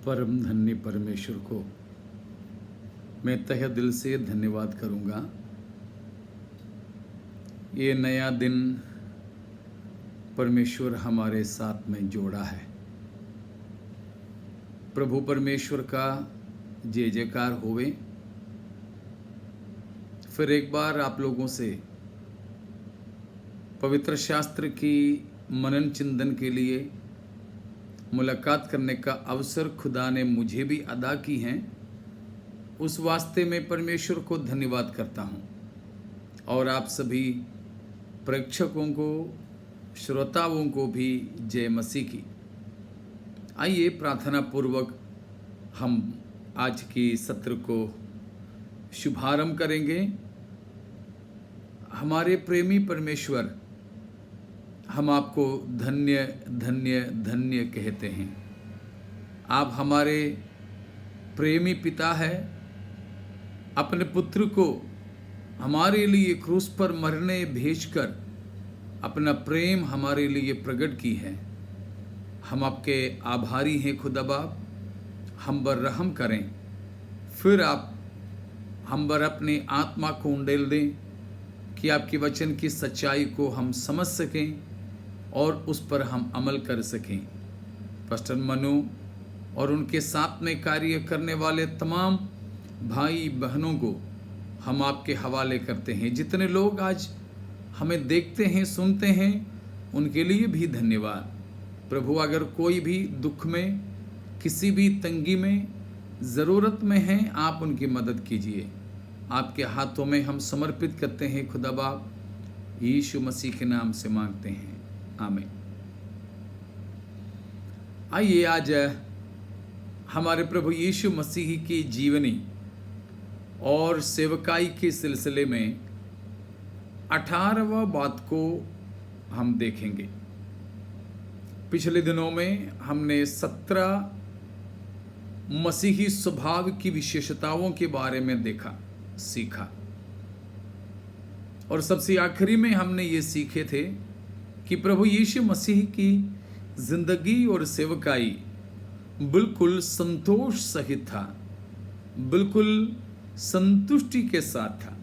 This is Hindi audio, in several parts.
परम धन्य परमेश्वर को मैं तहे दिल से धन्यवाद करूंगा। ये नया दिन परमेश्वर हमारे साथ में जोड़ा है। प्रभु परमेश्वर का जय जयकार होवे। फिर एक बार आप लोगों से पवित्र शास्त्र की मनन चिंतन के लिए मुलाकात करने का अवसर खुदा ने मुझे भी अदा की है। उस वास्ते में परमेश्वर को धन्यवाद करता हूँ और आप सभी प्रेक्षकों को, श्रोताओं को भी जय मसीह की। आइए प्रार्थना पूर्वक हम आज की सत्र को शुभारंभ करेंगे। हमारे प्रेमी परमेश्वर, हम आपको धन्य धन्य धन्य कहते हैं। आप हमारे प्रेमी पिता है। अपने पुत्र को हमारे लिए क्रूस पर मरने भेजकर अपना प्रेम हमारे लिए प्रकट की है। हम आपके आभारी हैं खुदा बाप। हम पर रहम करें। फिर आप हम पर अपनी आत्मा को उंडेल दें कि आपके वचन की सच्चाई को हम समझ सकें और उस पर हम अमल कर सकें। पास्टर मनु और उनके साथ में कार्य करने वाले तमाम भाई बहनों को हम आपके हवाले करते हैं। जितने लोग आज हमें देखते हैं, सुनते हैं, उनके लिए भी धन्यवाद। प्रभु, अगर कोई भी दुख में, किसी भी तंगी में, ज़रूरत में हैं, आप उनकी मदद कीजिए। आपके हाथों में हम समर्पित करते हैं खुदा बाप। यीशु मसीह के नाम से मांगते हैं, आमीन। आइए आज हमारे प्रभु यीशु मसीह की जीवनी और सेवकाई के सिलसिले में 18वां बात को हम देखेंगे। पिछले दिनों में हमने 17 मसीही स्वभाव की विशेषताओं के बारे में सीखा और सबसे आखिरी में हमने ये सीखे थे कि प्रभु यीशु मसीह की जिंदगी और सेवकाई बिल्कुल संतोष सहित था, बिल्कुल संतुष्टि के साथ था।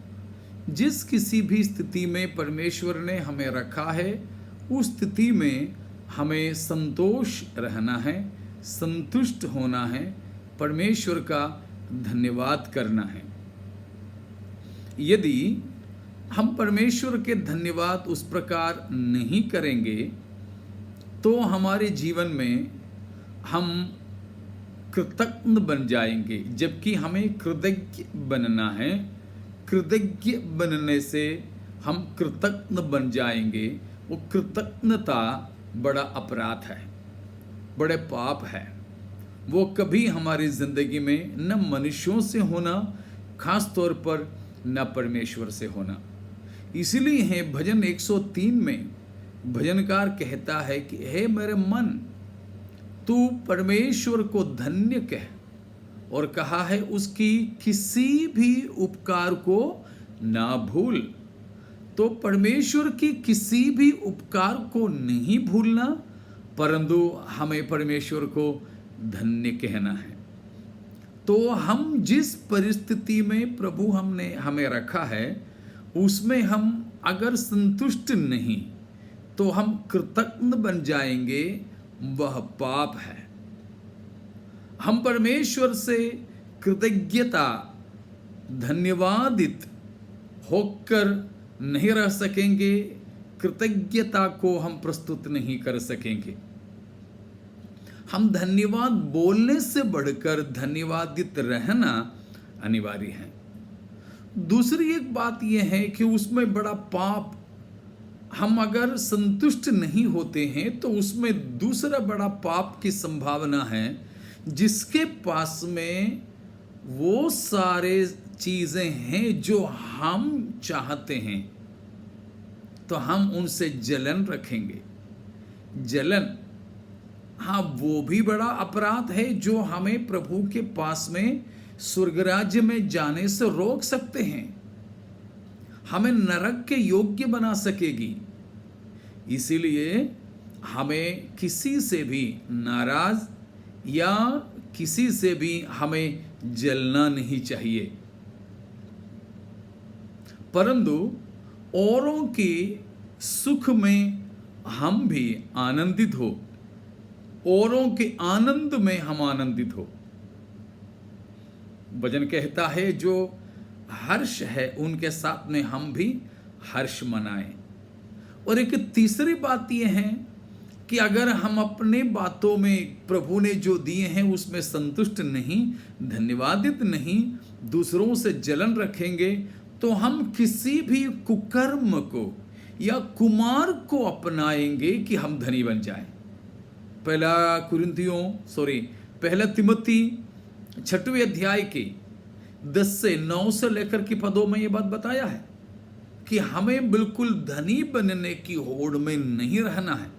जिस किसी भी स्थिति में परमेश्वर ने हमें रखा है, उस स्थिति में हमें संतोष रहना है, संतुष्ट होना है, परमेश्वर का धन्यवाद करना है। यदि हम परमेश्वर के धन्यवाद उस प्रकार नहीं करेंगे तो हमारे जीवन में हम कृतज्ञ बन जाएंगे, जबकि हमें कृतज्ञ बनना है। कृतज्ञ बनने से हम कृतज्ञ बन जाएंगे। वो कृतज्ञता बड़ा अपराध है, बड़े पाप है। वो कभी हमारी जिंदगी में न मनुष्यों से होना, खास तौर पर न परमेश्वर से होना। इसलिए है भजन 103 में भजनकार कहता है कि हे मेरे मन, तू परमेश्वर को धन्य कह और कहा है उसकी किसी भी उपकार को ना भूल। तो परमेश्वर की किसी भी उपकार को नहीं भूलना, परंतु हमें परमेश्वर को धन्य कहना है। तो हम जिस परिस्थिति में प्रभु हमें रखा है, उसमें हम अगर संतुष्ट नहीं तो हम कृतज्ञ बन जाएंगे, वह पाप है। हम परमेश्वर से कृतज्ञता, धन्यवादित होकर नहीं रह सकेंगे। कृतज्ञता को हम प्रस्तुत नहीं कर सकेंगे। हम धन्यवाद बोलने से बढ़कर धन्यवादित रहना अनिवार्य है। दूसरी एक बात यह है कि उसमें बड़ा पाप, हम अगर संतुष्ट नहीं होते हैं तो उसमें दूसरा बड़ा पाप की संभावना है, जिसके पास में वो सारे चीजें हैं जो हम चाहते हैं, तो हम उनसे जलन रखेंगे। जलन, हाँ, वो भी बड़ा अपराध है जो हमें प्रभु के पास में स्वर्ग राज्य में जाने से रोक सकते हैं, हमें नरक के योग्य बना सकेगी। इसीलिए हमें किसी से भी नाराज या किसी से भी हमें जलना नहीं चाहिए, परंतु औरों के सुख में हम भी आनंदित हो, औरों के आनंद में हम आनंदित हो। भजन कहता है जो हर्ष है उनके साथ में हम भी हर्ष मनाएं। और एक तीसरी बात यह है कि अगर हम अपने बातों में प्रभु ने जो दिए हैं उसमें संतुष्ट नहीं, धन्यवादित नहीं, दूसरों से जलन रखेंगे, तो हम किसी भी कुकर्म को या कुमार को अपनाएंगे कि हम धनी बन जाएं। पहला तिमोथी 6वें अध्याय के 10 से 9 से लेकर के पदों में ये बात बताया है कि हमें बिल्कुल धनी बनने की होड़ में नहीं रहना है,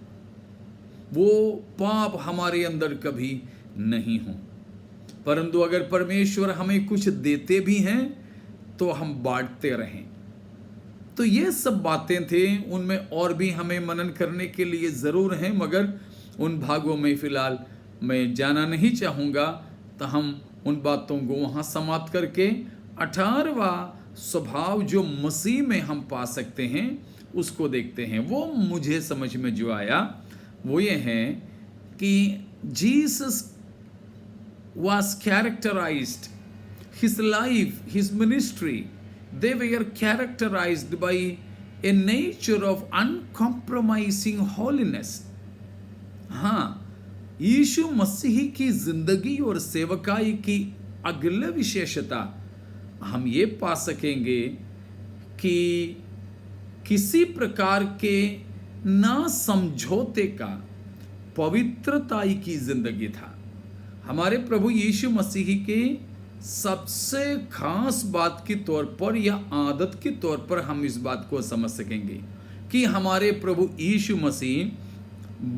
वो पाप हमारे अंदर कभी नहीं हो। परंतु अगर परमेश्वर हमें कुछ देते भी हैं तो हम बांटते रहें। तो ये सब बातें थे, उनमें और भी हमें मनन करने के लिए ज़रूर हैं, मगर उन भागों में फ़िलहाल मैं जाना नहीं चाहूँगा। तो हम उन बातों को वहाँ समाप्त करके 18वां स्वभाव जो मसीह में हम पा सकते हैं उसको देखते हैं। वो मुझे समझ में जो आया वो ये है कि Jesus was characterized, his life, his ministry, they were characterized by a nature of uncompromising holiness. हाँ, यीशु मसीह की जिंदगी और सेवकाई की अगली विशेषता हम ये पा सकेंगे कि किसी प्रकार के ना समझौते का पवित्रताई की जिंदगी था। हमारे प्रभु यीशु मसीह के सबसे खास बात के तौर पर या आदत के तौर पर हम इस बात को समझ सकेंगे कि हमारे प्रभु यीशु मसीह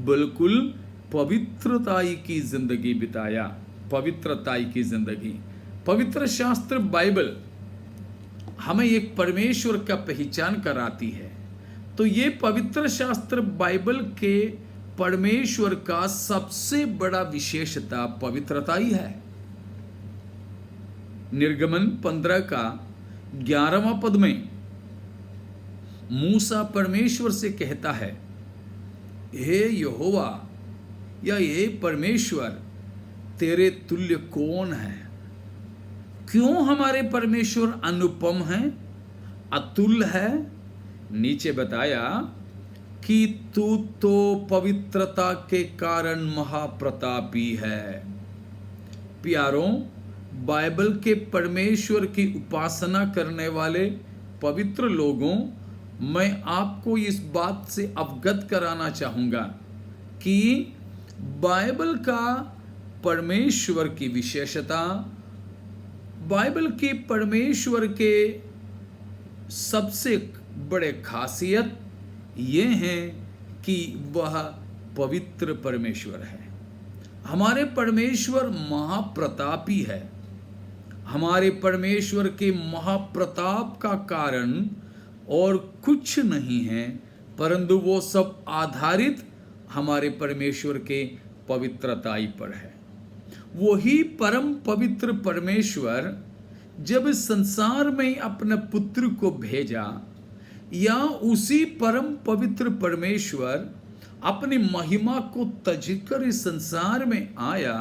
बिल्कुल पवित्रताई की जिंदगी बिताया। पवित्रताई की जिंदगी, पवित्र शास्त्र बाइबल हमें एक परमेश्वर का पहचान कराती है। तो ये पवित्र शास्त्र बाइबल के परमेश्वर का सबसे बड़ा विशेषता पवित्रता ही है। निर्गमन 15 का 11वां पद में मूसा परमेश्वर से कहता है, हे यहोवा या हे परमेश्वर, तेरे तुल्य कौन है? क्यों हमारे परमेश्वर अनुपम है, अतुल्य है? नीचे बताया कि तू तो पवित्रता के कारण महाप्रतापी है। प्यारों, बाइबल के परमेश्वर की उपासना करने वाले पवित्र लोगों, मैं आपको इस बात से अवगत कराना चाहूँगा कि बाइबल का परमेश्वर की विशेषता, बाइबल के परमेश्वर के सबसे बड़े खासियत ये हैं कि वह पवित्र परमेश्वर है। हमारे परमेश्वर महाप्रतापी है। हमारे परमेश्वर के महाप्रताप का कारण और कुछ नहीं है, परंतु वो सब आधारित हमारे परमेश्वर के पवित्रताई पर है। वही परम पवित्र परमेश्वर जब इस संसार में अपने पुत्र को भेजा, या उसी परम पवित्र परमेश्वर अपनी महिमा को तजकर इस संसार में आया,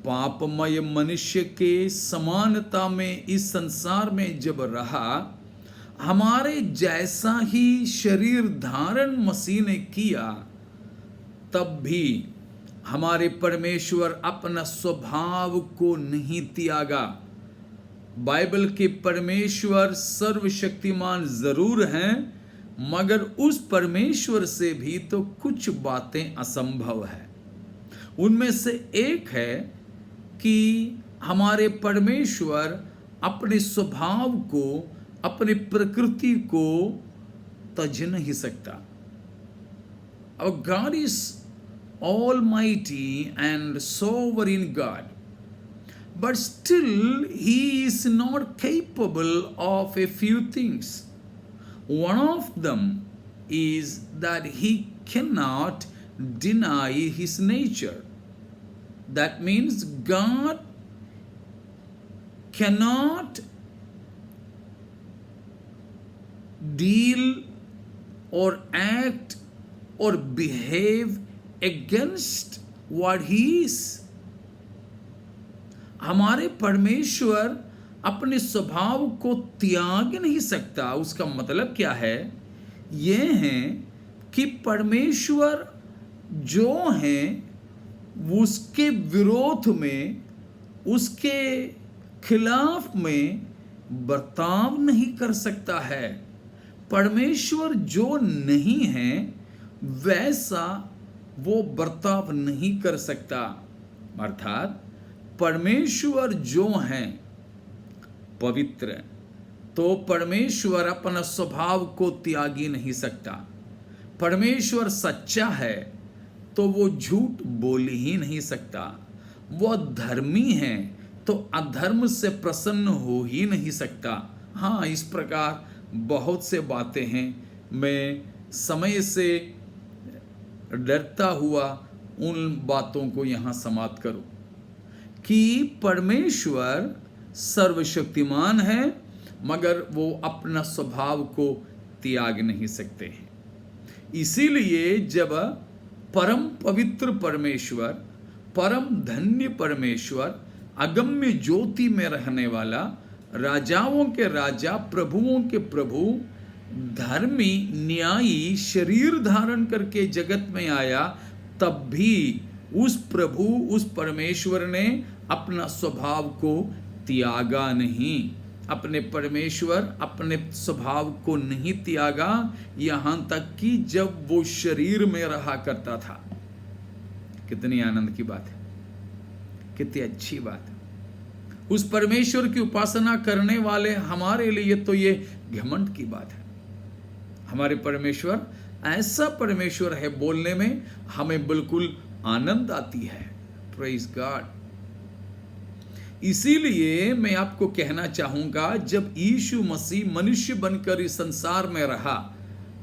पापमय मनुष्य के समानता में इस संसार में जब रहा, हमारे जैसा ही शरीर धारण मसीह ने किया, तब भी हमारे परमेश्वर अपना स्वभाव को नहीं त्यागा। बाइबल के परमेश्वर सर्वशक्तिमान जरूर हैं, मगर उस परमेश्वर से भी तो कुछ बातें असंभव है। उनमें से एक है कि हमारे परमेश्वर अपने स्वभाव को, अपने प्रकृति को तज नहीं सकता। Our God is almighty and sovereign God, but still he is not capable of a few things. One of them is that he cannot deny his nature. That means God cannot deal or act or behave against what he is. हमारे परमेश्वर अपने स्वभाव को त्याग नहीं सकता। उसका मतलब क्या है? यह है कि परमेश्वर जो है उसके विरोध में, उसके खिलाफ में बर्ताव नहीं कर सकता है। परमेश्वर जो नहीं है वैसा वो बर्ताव नहीं कर सकता। अर्थात परमेश्वर जो है पवित्र, तो परमेश्वर अपना स्वभाव को त्याग ही नहीं सकता। परमेश्वर सच्चा है तो वो झूठ बोल ही नहीं सकता। वो धर्मी है तो अधर्म से प्रसन्न हो ही नहीं सकता। हाँ, इस प्रकार बहुत से बातें हैं। मैं समय से डरता हुआ उन बातों को यहाँ समाप्त करूं कि परमेश्वर सर्वशक्तिमान है मगर वो अपना स्वभाव को त्याग नहीं सकते हैं। इसीलिए जब परम पवित्र परमेश्वर, परम धन्य परमेश्वर, अगम्य ज्योति में रहने वाला, राजाओं के राजा, प्रभुओं के प्रभु, धर्मी, न्यायी शरीर धारण करके जगत में आया, तब भी उस प्रभु, उस परमेश्वर ने अपना स्वभाव को त्यागा नहीं। अपने परमेश्वर अपने स्वभाव को नहीं त्यागा, यहां तक कि जब वो शरीर में रहा करता था। कितनी आनंद की बात है, कितनी अच्छी बात है। उस परमेश्वर की उपासना करने वाले हमारे लिए तो ये घमंड की बात है। हमारे परमेश्वर ऐसा परमेश्वर है, बोलने में हमें बिल्कुल आनंद आती है। Praise God. इसीलिए मैं आपको कहना चाहूंगा, जब यीशु मसीह मनुष्य बनकर इस संसार में रहा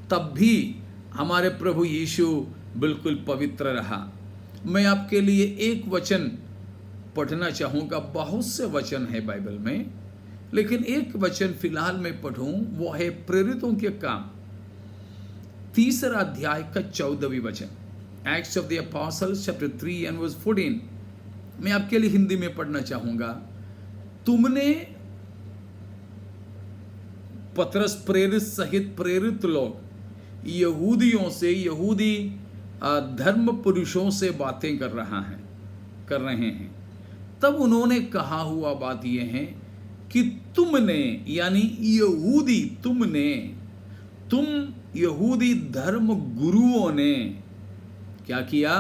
तब भी हमारे प्रभु यीशु बिल्कुल पवित्र रहा। मैं आपके लिए एक वचन पढ़ना चाहूंगा। बहुत से वचन है बाइबल में, लेकिन एक वचन फिलहाल मैं पढ़ूं, वो है प्रेरितों के काम 3 अध्याय का 14वां वचन, Acts of the Apostles chapter 3 and verse 14। मैं आपके लिए हिंदी में पढ़ना चाहूंगा। तुमने, पतरस प्रेरित सहित प्रेरित लोग यहूदियों से, यहूदी धर्म पुरुषों से बातें कर रहे हैं। तब उन्होंने कहा हुआ बात यह है कि तुमने, यानी यहूदी, तुम यहूदी धर्म गुरुओं ने क्या किया?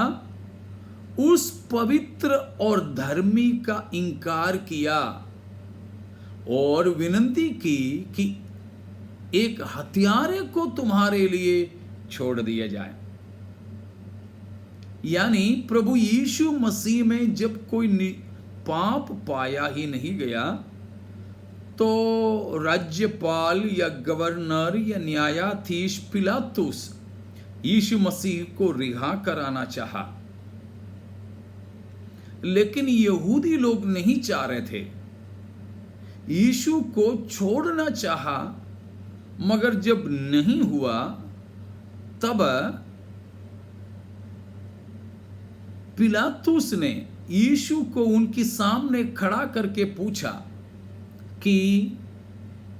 उस पवित्र और धर्मी का इंकार किया और विनती की कि एक हत्यारे को तुम्हारे लिए छोड़ दिया जाए। यानी प्रभु यीशु मसीह में जब कोई पाप पाया ही नहीं गया तो राज्यपाल या गवर्नर या न्यायाधीश पिलातुस यीशु मसीह को रिहा कराना चाहा, लेकिन यहूदी लोग नहीं चाह रहे थे। यीशु को छोड़ना चाहा, मगर जब नहीं हुआ तब पिलातुस ने यीशु को उनके सामने खड़ा करके पूछा कि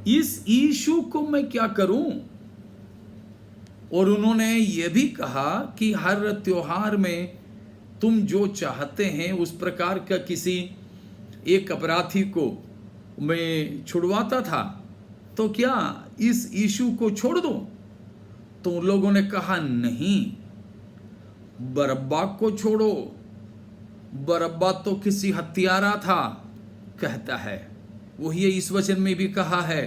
इस यीशु को मैं क्या करूं? और उन्होंने यह भी कहा कि हर त्योहार में तुम जो चाहते हैं उस प्रकार का किसी एक अपराधी को मैं छुड़वाता था, तो क्या इस यीशु को छोड़ दो? तो उन लोगों ने कहा नहीं, बरअब्बा को छोड़ो। बरअब्बा तो किसी हत्यारा था, कहता है। वही इस वचन में भी कहा है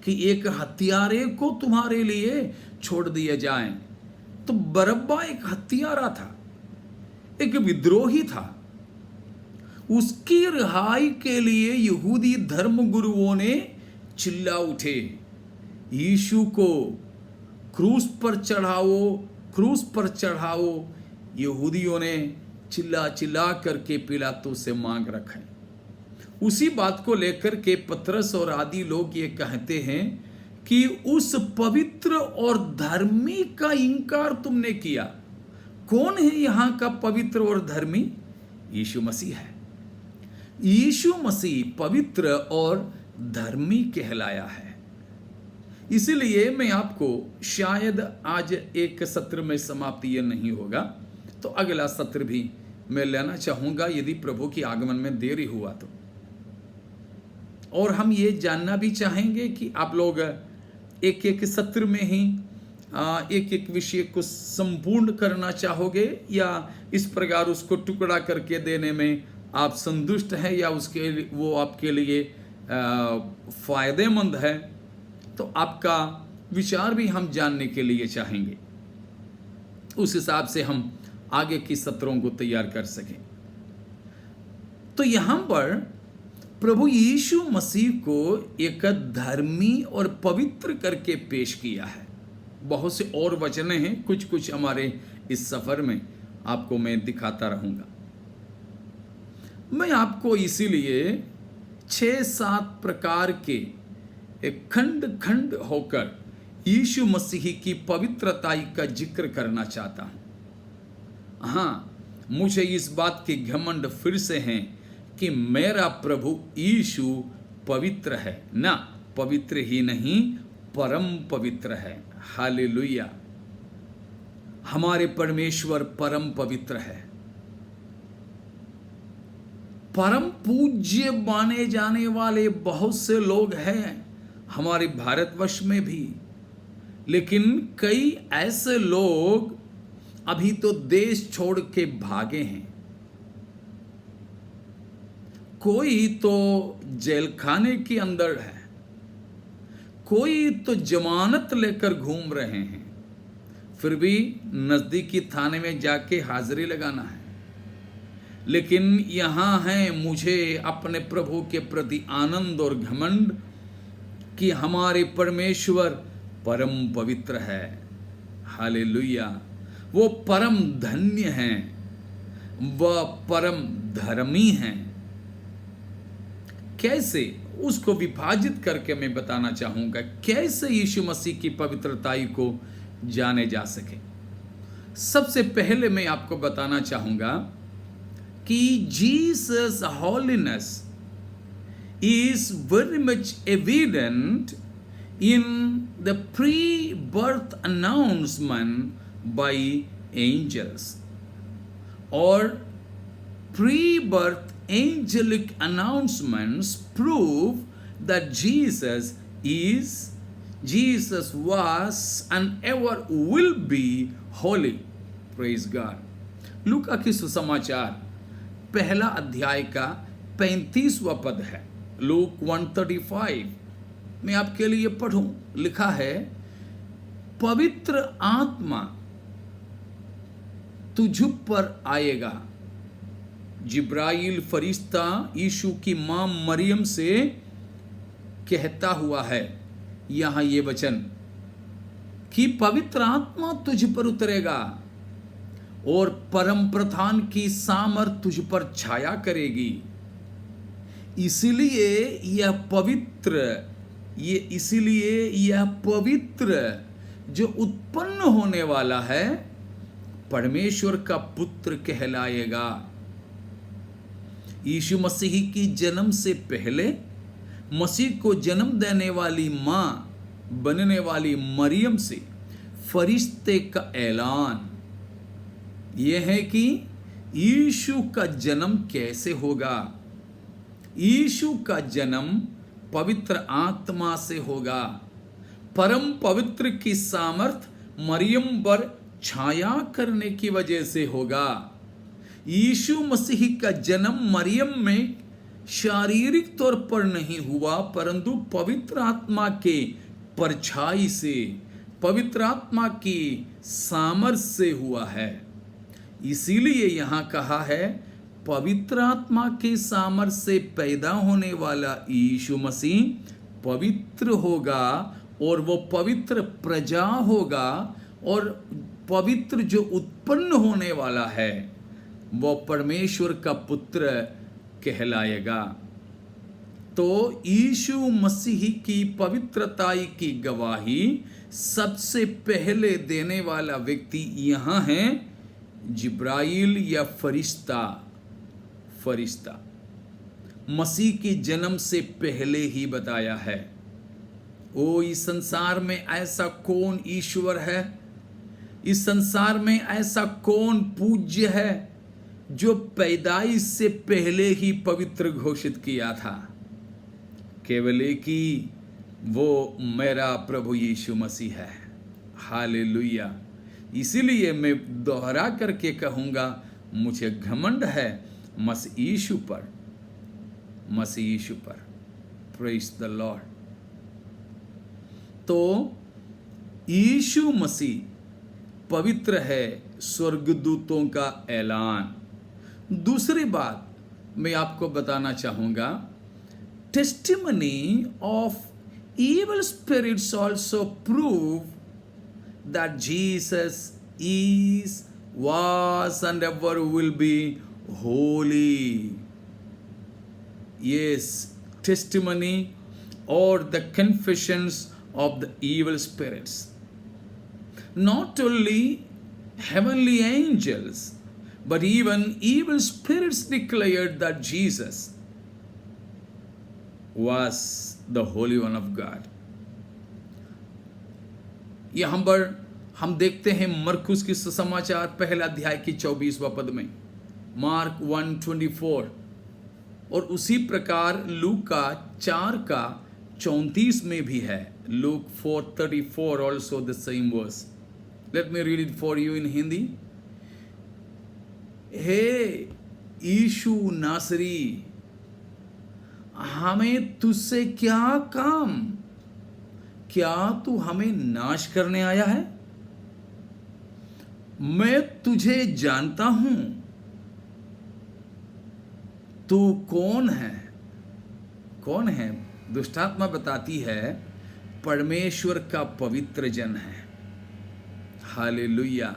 कि एक हत्यारे को तुम्हारे लिए छोड़ दिया जाए। तो बरअब्बा एक हत्यारा था, एक विद्रोही था। उसकी रिहाई के लिए यहूदी धर्म गुरुओं ने चिल्ला उठे, यीशु को क्रूस पर चढ़ाओ, क्रूस पर चढ़ाओ। यहूदियों ने चिल्ला चिल्ला करके पिलातुस से मांग रखा है। उसी बात को लेकर के पतरस और आदि लोग ये कहते हैं कि उस पवित्र और धर्मी का इंकार तुमने किया। कौन है यहां का पवित्र और धर्मी? यीशु मसीह है। यीशु मसीह पवित्र और धर्मी कहलाया है। इसलिए मैं आपको शायद आज एक सत्र में समाप्ति ये नहीं होगा, तो अगला सत्र भी मैं लेना चाहूंगा यदि प्रभु की आगमन में देरी हुआ तो। और हम ये जानना भी चाहेंगे कि आप लोग एक एक सत्र में ही एक एक विषय को संपूर्ण करना चाहोगे या इस प्रकार उसको टुकड़ा करके देने में आप संतुष्ट हैं या उसके वो आपके लिए फायदेमंद है, तो आपका विचार भी हम जानने के लिए चाहेंगे। उस हिसाब से हम आगे की सत्रों को तैयार कर सकें। तो यहां पर प्रभु यीशु मसीह को एक धर्मी और पवित्र करके पेश किया है। बहुत से और वचने हैं, कुछ कुछ हमारे इस सफर में आपको मैं दिखाता रहूंगा। मैं आपको इसीलिए 6-7 प्रकार के खंड खंड होकर यीशु मसीह की पवित्रता का जिक्र करना चाहता हूं। हाँ, मुझे इस बात की घमंड फिर से है कि मेरा प्रभु यीशु पवित्र है, ना पवित्र ही नहीं परम पवित्र है। हालेलुया। हमारे परमेश्वर परम पवित्र है। परम पूज्य माने जाने वाले बहुत से लोग हैं हमारे भारतवर्ष में भी, लेकिन कई ऐसे लोग अभी तो देश छोड़ के भागे हैं। कोई तो जेल खाने के अंदर है, कोई तो जमानत लेकर घूम रहे हैं, फिर भी नजदीकी थाने में जाके हाजिरी लगाना है। लेकिन यहां है मुझे अपने प्रभु के प्रति आनंद और घमंड कि हमारे परमेश्वर परम पवित्र है। हालेलुया। वो परम धन्य हैं, वह परम धर्मी हैं। कैसे उसको विभाजित करके मैं बताना चाहूंगा, कैसे यीशु मसीह की पवित्रताई को जाने जा सके। सबसे पहले मैं आपको बताना चाहूंगा कि Jesus holiness is very much evident in the pre-birth announcement by angels, or pre-birth angelic announcements prove that Jesus was and ever will be holy. Praise God. लूका की सुसमाचार पहला अध्याय का 35वां पद है। लूक 1:35 मैं आपके लिए पढ़ूं। लिखा है, पवित्र आत्मा तुझ पर आएगा। जिब्राइल फरिश्ता यीशु की मां मरियम से कहता हुआ है यहां ये वचन कि पवित्र आत्मा तुझ पर उतरेगा और परम प्रधान की सामर्थ तुझ पर छाया करेगी। इसीलिए यह पवित्र जो उत्पन्न होने वाला है परमेश्वर का पुत्र कहलाएगा। यीशु मसीह की जन्म से पहले मसीह को जन्म देने वाली मां बनने वाली मरियम से फरिश्ते का ऐलान यह है कि यीशु का जन्म कैसे होगा। यीशु का जन्म पवित्र आत्मा से होगा। परम पवित्र की सामर्थ मरियम पर छाया करने की वजह से होगा। यीशु मसीह का जन्म मरियम में शारीरिक तौर पर नहीं हुआ, परंतु पवित्र आत्मा के परछाई से, पवित्र आत्मा की सामर्थ से हुआ है। इसीलिए यहां कहा है पवित्र आत्मा के सामर्थ से पैदा होने वाला यीशु मसीह पवित्र होगा और वो पवित्र प्रजा होगा, और पवित्र जो उत्पन्न होने वाला है वह परमेश्वर का पुत्र कहलाएगा। तो यीशु मसीह की पवित्रता की गवाही सबसे पहले देने वाला व्यक्ति यहाँ है जिब्राइल या फरिश्ता। मसीह के जन्म से पहले ही बताया है। ओ, इस संसार में ऐसा कौन ईश्वर है, इस संसार में ऐसा कौन पूज्य है जो पैदाइश से पहले ही पवित्र घोषित किया था? केवल एक ही, वो मेरा प्रभु यीशु मसीह है। हालेलुया। इसीलिए मैं दोहरा करके कहूँगा, मुझे घमंड है मसीह यीशु पर। Praise the Lord. तो यीशु मसीह पवित्र है, स्वर्गदूतों का ऐलान। दूसरी बात मैं आपको बताना चाहूँगा, testimony of evil spirits also prove that Jesus is, was, and ever will be holy. Yes, testimony or the confessions of the evil spirits. Not only heavenly angels, but even evil spirits declared that Jesus was the Holy One of God. यहाँ पर हम देखते हैं मरकुस की सुसमाचार पहला अध्याय की 24वां पद में, मार्क 1:24, और उसी प्रकार लूका 4 का 34 में भी है। Look 4:34 also the same verse. Let me read it for you in Hindi. हे यीशु नासरी, हमें तुझसे क्या काम? क्या तू हमें नाश करने आया है? मैं तुझे जानता हूं, तू कौन है? कौन है? दुष्टात्मा बताती है परमेश्वर का पवित्र जन है। हालेलुया।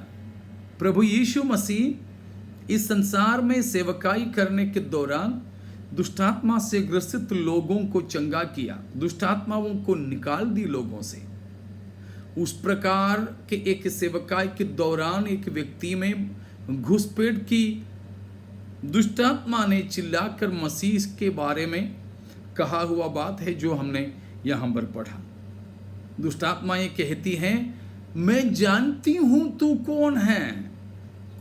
प्रभु यीशु मसीह इस संसार में सेवकाई करने के दौरान दुष्टात्मा से ग्रसित लोगों को चंगा किया, दुष्टात्माओं को निकाल दी लोगों से। उस प्रकार के एक सेवकाई के दौरान एक व्यक्ति में घुसपैठ की। दुष्टात्मा ने चिल्लाकर मसीह के बारे में कहा हुआ बात है जो हमने यहाँ पर पढ़ा। दुष्टात्मा ये कहती हैं, मैं जानती हूं तू कौन है।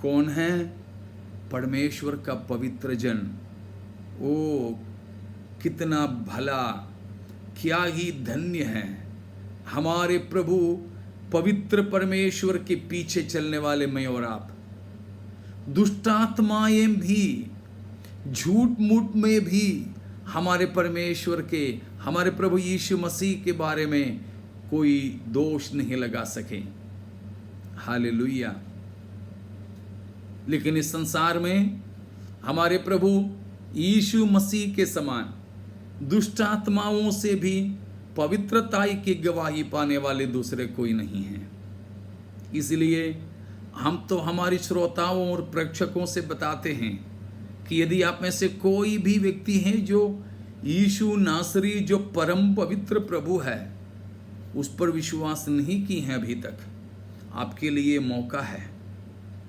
कौन है? परमेश्वर का पवित्र जन। ओ, कितना भला, क्या ही धन्य है हमारे प्रभु पवित्र परमेश्वर के पीछे चलने वाले मैं और आप। दुष्टात्माएं भी, झूठ मूठ में भी हमारे परमेश्वर के, हमारे प्रभु यीशु मसीह के बारे में कोई दोष नहीं लगा सके। हालेलुया। लेकिन इस संसार में हमारे प्रभु यीशु मसीह के समान दुष्टात्माओं से भी पवित्रताई की गवाही पाने वाले दूसरे कोई नहीं हैं। इसलिए हम तो हमारे श्रोताओं और प्रेक्षकों से बताते हैं कि यदि आप में से कोई भी व्यक्ति है जो यीशु नासरी, जो परम पवित्र प्रभु है, उस पर विश्वास नहीं की है अभी तक, आपके लिए मौका है।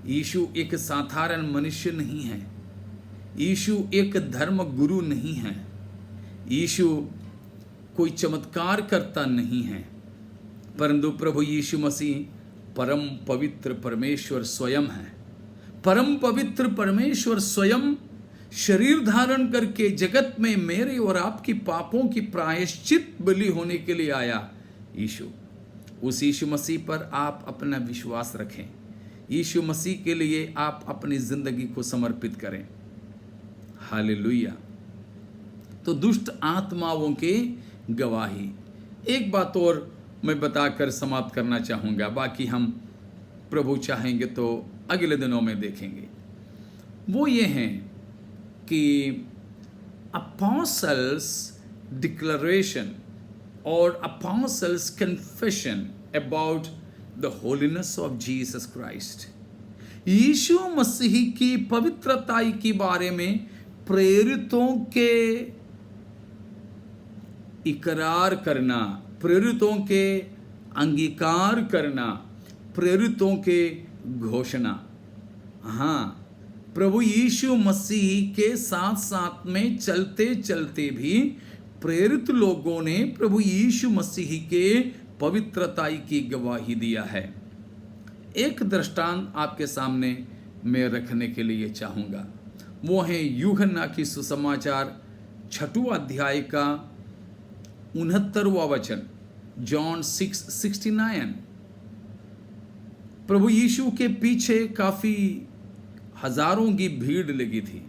यीशु एक साधारण मनुष्य नहीं है। यीशु एक धर्म गुरु नहीं है। यीशु कोई चमत्कार करता नहीं है, परंतु प्रभु यीशु मसीह परम पवित्र परमेश्वर स्वयं है। परम पवित्र परमेश्वर स्वयं शरीर धारण करके जगत में मेरे और आपकी पापों की प्रायश्चित बलि होने के लिए आया। यीशु, उस यीशु मसीह पर आप अपना विश्वास रखें। यीशु मसीह के लिए आप अपनी जिंदगी को समर्पित करें। हालेलुया। तो दुष्ट आत्माओं के गवाही। एक बात और मैं बताकर समाप्त करना चाहूँगा, बाकी हम प्रभु चाहेंगे तो अगले दिनों में देखेंगे। वो ये हैं कि apostles declaration or apostles confession about the holiness of Jesus Christ, यीशु मसीह की पवित्रता के बारे में प्रेरितों के इकरार करना, प्रेरितों के अंगीकार करना, प्रेरितों के घोषणा। हाँ, प्रभु यीशु मसीह के साथ साथ में चलते चलते भी प्रेरित लोगों ने प्रभु यीशु मसीह के पवित्रता की गवाही दिया है। एक दृष्टांत आपके सामने मैं रखने के लिए चाहूँगा, वो है यूहन्ना की सुसमाचार 6 अध्याय का 69वां वचन, जॉन 6:69। प्रभु यीशु के पीछे काफ़ी हजारों की भीड़ लगी थी,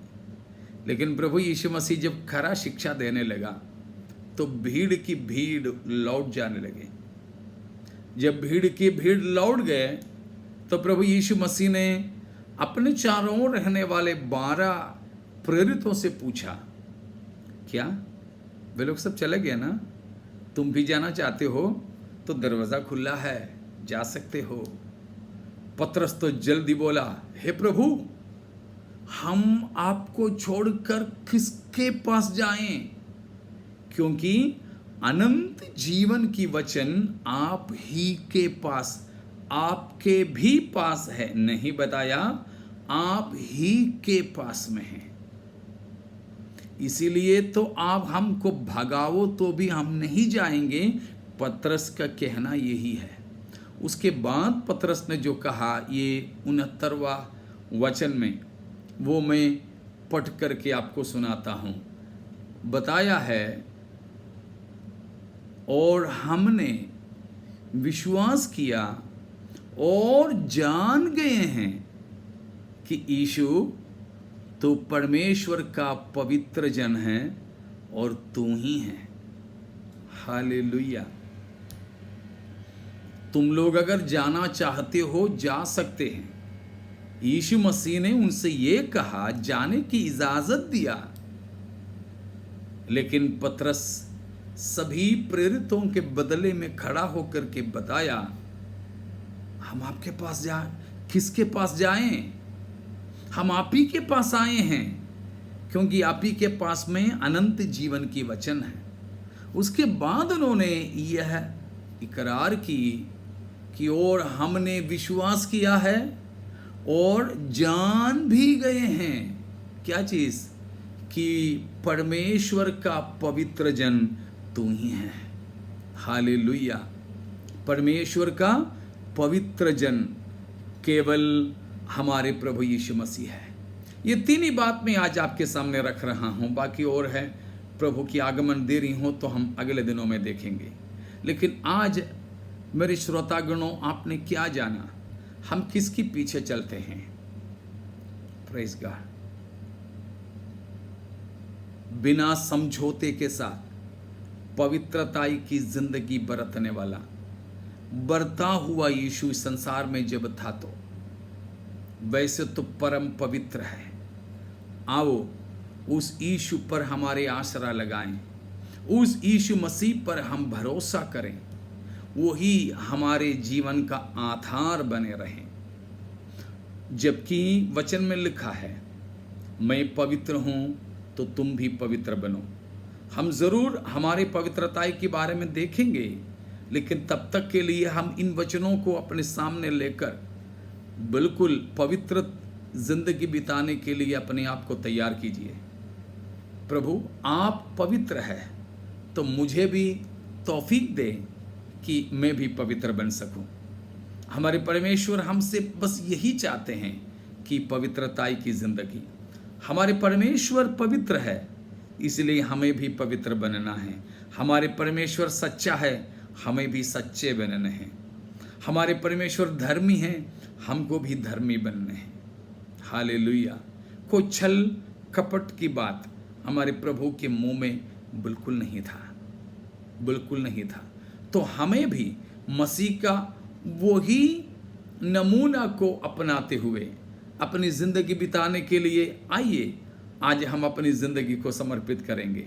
लेकिन प्रभु यीशु मसीह जब खरा शिक्षा देने लगा तो भीड़ की भीड़ लौट जाने लगे। जब भीड़ की भीड़ लौट गए तो प्रभु यीशु मसीह ने अपने चारों ओर रहने वाले 12 प्रेरितों से पूछा, क्या वे लोग सब चले गए ना? तुम भी जाना चाहते हो तो दरवाज़ा खुला है, जा सकते हो। पतरस तो जल्दी बोला, हे प्रभु, हम आपको छोड़कर किसके पास जाएं? क्योंकि अनंत जीवन की वचन आप ही के पास, आपके भी पास है। नहीं बताया, आप ही के पास में है। इसीलिए तो आप हमको भगाओ तो भी हम नहीं जाएंगे। पतरस का कहना यही है। उसके बाद पतरस ने जो कहा, ये 69वां वचन में, वो मैं पढ़ करके आपको सुनाता हूँ। बताया है, और हमने विश्वास किया और जान गए हैं कि यीशु तो परमेश्वर का पवित्र जन है और तू ही है। हालेलुया। तुम लोग अगर जाना चाहते हो जा सकते हैं। यीशु मसीह ने उनसे ये कहा, जाने की इजाजत दिया। लेकिन पतरस सभी प्रेरितों के बदले में खड़ा होकर के बताया, हम आपके पास किसके पास जाएं? हम आप ही के पास आए हैं, क्योंकि आप ही के पास में अनंत जीवन की वचन है। उसके बाद उन्होंने यह इकरार की कि और हमने विश्वास किया है और जान भी गए हैं। क्या चीज़? कि परमेश्वर का पवित्र जन तू ही है। हालेलुया। परमेश्वर का पवित्र जन केवल हमारे प्रभु यीशु मसीह है। ये 3 ही बात मैं आज आपके सामने रख रहा हूँ। बाकी और है, प्रभु की आगमन देरी हो तो हम अगले दिनों में देखेंगे। लेकिन आज मेरे श्रोतागणों, आपने क्या जाना? हम किसके पीछे चलते हैं? Praise God. बिना समझौते के साथ पवित्रता की जिंदगी बरतने वाला, बरता हुआ यीशु इस संसार में जब था तो वैसे तो परम पवित्र है। आओ उस यीशु पर हमारे आसरा लगाएं, उस यीशु मसीह पर हम भरोसा करें, वही हमारे जीवन का आधार बने रहें। जबकि वचन में लिखा है, मैं पवित्र हूँ तो तुम भी पवित्र बनो। हम ज़रूर हमारे पवित्रता के बारे में देखेंगे, लेकिन तब तक के लिए हम इन वचनों को अपने सामने लेकर बिल्कुल पवित्र जिंदगी बिताने के लिए अपने आप को तैयार कीजिए। प्रभु आप पवित्र है तो मुझे भी तौफीक दे कि मैं भी पवित्र बन सकूं। हमारे परमेश्वर हमसे बस यही चाहते हैं कि पवित्रता की जिंदगी। हमारे परमेश्वर पवित्र है, इसलिए हमें भी पवित्र बनना है। हमारे परमेश्वर सच्चा है, हमें भी सच्चे बनना है। हमारे परमेश्वर धर्मी हैं, हमको भी धर्मी बनना है। हालेलुया। कोई छल कपट की बात हमारे प्रभु के मुंह में बिल्कुल नहीं था, बिल्कुल नहीं था। तो हमें भी मसीह का वही नमूना को अपनाते हुए अपनी ज़िंदगी बिताने के लिए आइए आज हम अपनी ज़िंदगी को समर्पित करेंगे।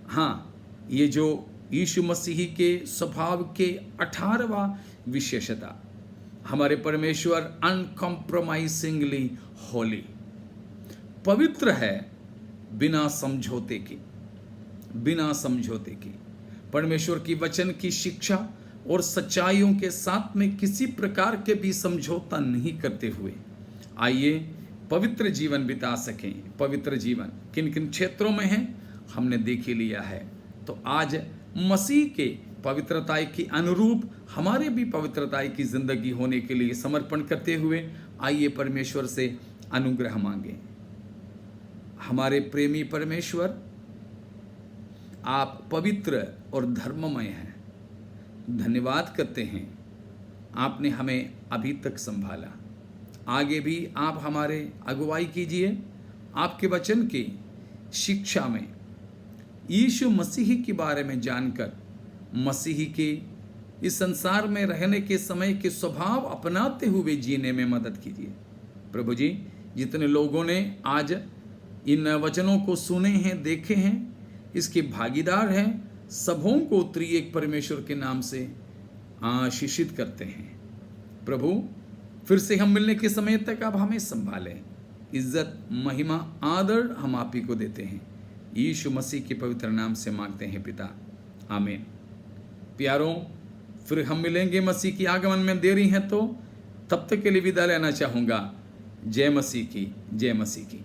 हाँ, ये जो यीशु मसीह के स्वभाव के 18वां विशेषता, हमारे परमेश्वर अनकॉम्प्रोमाइजिंगली होली, पवित्र है बिना समझौते की, बिना समझौते की। परमेश्वर की वचन की शिक्षा और सच्चाइयों के साथ में किसी प्रकार के भी समझौता नहीं करते हुए आइए पवित्र जीवन बिता सकें। पवित्र जीवन किन किन क्षेत्रों में है हमने देख ही लिया है। तो आज मसीह के पवित्रता के अनुरूप हमारे भी पवित्रता की जिंदगी होने के लिए समर्पण करते हुए आइए परमेश्वर से अनुग्रह मांगे। हमारे प्रेमी परमेश्वर, आप पवित्र और धर्ममय हैं। धन्यवाद करते हैं, आपने हमें अभी तक संभाला। आगे भी आप हमारे अगुवाई कीजिए। आपके वचन की शिक्षा में यीशु मसीह के बारे में जानकर मसीह के इस संसार में रहने के समय के स्वभाव अपनाते हुए जीने में मदद कीजिए। प्रभु जी, जितने लोगों ने आज इन वचनों को सुने हैं, देखे हैं, इसके भागीदार हैं, सबों को त्रिएक परमेश्वर के नाम से आशीषित करते हैं। प्रभु, फिर से हम मिलने के समय तक आप हमें संभालें। इज्जत, महिमा, आदर हम आप ही को देते हैं। यीशु मसीह के पवित्र नाम से मांगते हैं पिता, आमीन। प्यारों, फिर हम मिलेंगे मसीह की आगमन में देरी है तो तब तक के लिए विदा लेना चाहूँगा। जय मसीह की, जय मसीह की।